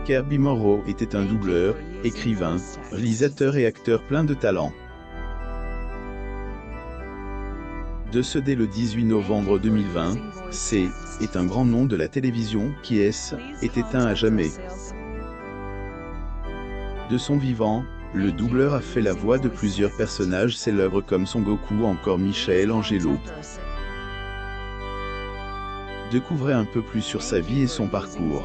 Kirby Morrow était un doubleur, écrivain, réalisateur et acteur plein de talent. Décédé le 18 novembre 2020, est un grand nom de la télévision qui est éteint à jamais. De son vivant, le doubleur a fait la voix de plusieurs personnages célèbres comme Son Goku ou encore Michel-Angelo. Découvrez un peu plus sur sa vie et son parcours.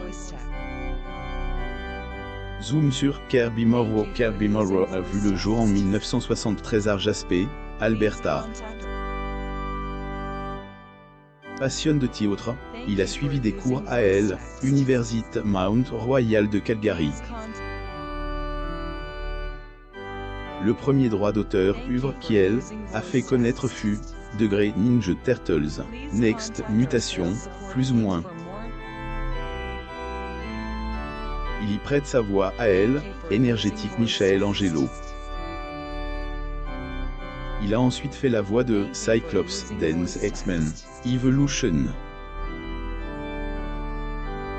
Zoom sur Kirby Morrow. Kirby Morrow a vu le jour en 1973 à Jasper, Alberta. Passionne de théâtre, il a suivi des cours à l'Université Mount Royal de Calgary. Le premier droit d'auteur qui a fait connaître fut Degré Ninja Turtles, Next Mutation, plus ou moins. Il y prête sa voix à énergétique Michel-Angelo. Il a ensuite fait la voix de Cyclops Dance X-Men Evolution.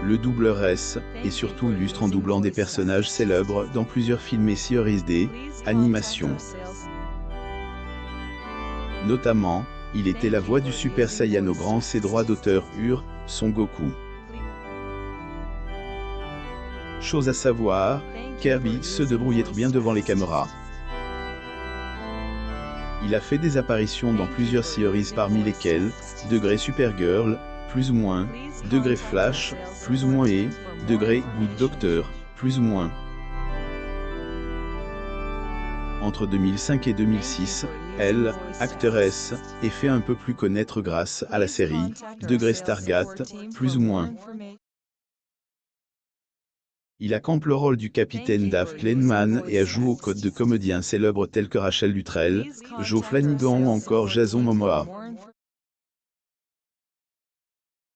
Le doubleur est surtout illustre en doublant des personnages célèbres dans plusieurs films et séries d'animation. Notamment, il était la voix du Super Saiyan au grand ses droits d'auteur Son Goku. Chose à savoir, Kirby se débrouille bien devant les caméras. Il a fait des apparitions dans plusieurs séries parmi lesquelles Degré Supergirl, plus ou moins, Degré Flash, plus ou moins et Degré Good Doctor, plus ou moins. Entre 2005 et 2006, actrice, est fait un peu plus connaître grâce à la série Degré Stargate, plus ou moins. Il a campe le rôle du capitaine Dave Kleinman et a joué aux côtés de comédiens célèbres tels que Rachel Luttrell, Joe Flanagan ou encore Jason Momoa.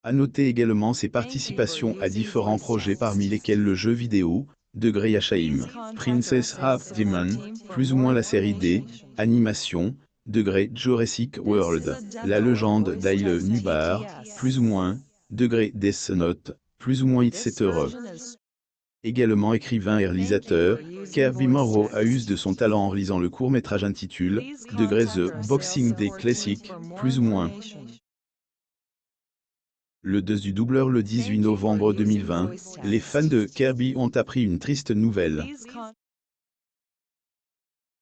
À noter également ses participations à différents projets parmi lesquels le jeu vidéo, Degré Yashaim, Princess Half Demon, plus ou moins la série d'animation, Degré Jurassic World, la légende d'Aile Nubar, plus ou moins, Degré Death Note, plus ou moins etc. Également écrivain et réalisateur, Kirby Morrow a usé de son talent en réalisant le court-métrage intitulé Degré The Boxing Day Classic, plus ou moins. Le 2 du doubleur le 18 novembre 2020, les fans de Kirby ont appris une triste nouvelle.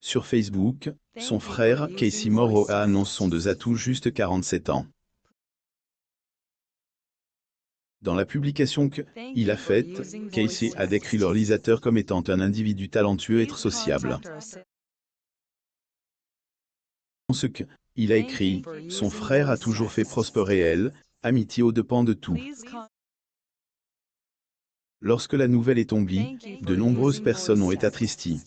Sur Facebook, son frère, Casey Morrow, a annoncé son décès à tout juste 47 ans. Dans la publication qu'il a faite, Casey a décrit le réalisateur comme étant un individu talentueux et sociable. Ce qu'il a écrit, son frère a toujours fait prospérer amitié aux dépens de tout. Lorsque la nouvelle est tombée, de nombreuses personnes ont été attristies.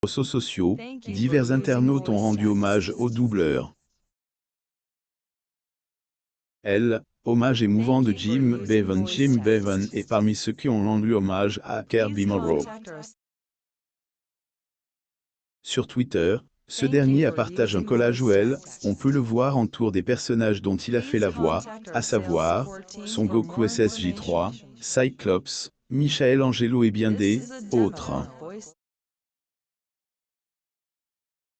Sur les réseaux sociaux, divers internautes ont rendu hommage au doubleur. Hommage émouvant de Jim Bevan. Jim Bevan est parmi ceux qui ont rendu hommage à Kirby Morrow. Sur Twitter, ce dernier a partagé un collage où on peut le voir entour des personnages dont il a fait la voix, à savoir Son Goku SSJ3, Cyclops, Michel-Angelo et bien des autres.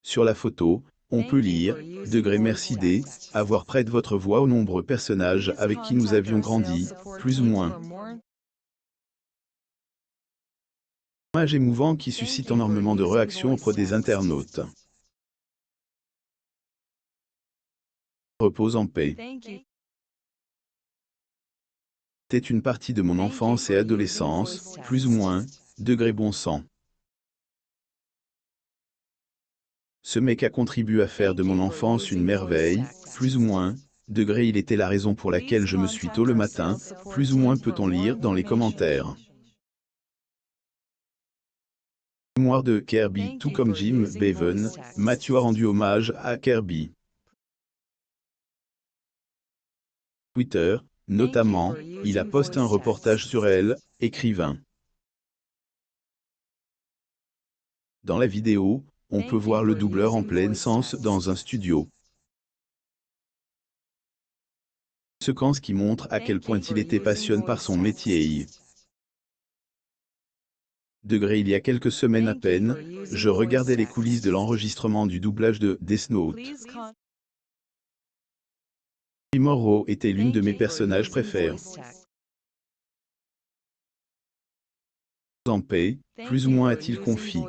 Sur la photo, on peut lire « Degré merci d'avoir prêté votre voix aux nombreux personnages avec qui nous avions grandi, plus ou moins. » Hommage émouvant qui suscite énormément de réactions auprès des internautes. Repose en paix. C'était une partie de mon enfance et adolescence, plus ou moins, Degré bon sang. Ce mec a contribué à faire de mon enfance une merveille, plus ou moins, Degré il était la raison pour laquelle je me suis tôt le matin, plus ou moins peut-on lire dans les commentaires. Mémoire de Kirby, tout comme Jim Bevan, Matthew a rendu hommage à Kirby. Twitter, notamment, il a posté un reportage sur écrivain. Dans la vidéo, on peut voir le doubleur en pleine séance dans un studio. Séquence qui montre à quel point il était passionné par son métier. Il y a quelques semaines à peine, je regardais les coulisses de l'enregistrement du doublage de Death Note. Morrow était l'une de mes personnages préférés. En paix, plus ou moins a-t-il confié.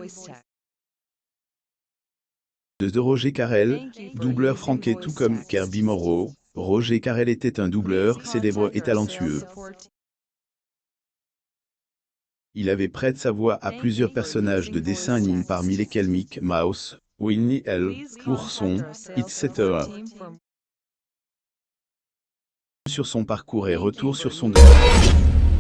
De Roger Carrel, doubleur franqué tout comme Kirby Morrow, Roger Carrel était un doubleur célèbre et talentueux. Il avait prêté sa voix à plusieurs personnages de dessins animés parmi lesquels Mickey Mouse, Winnie L, Ourson, etc. Sur son parcours et retour sur son domaine.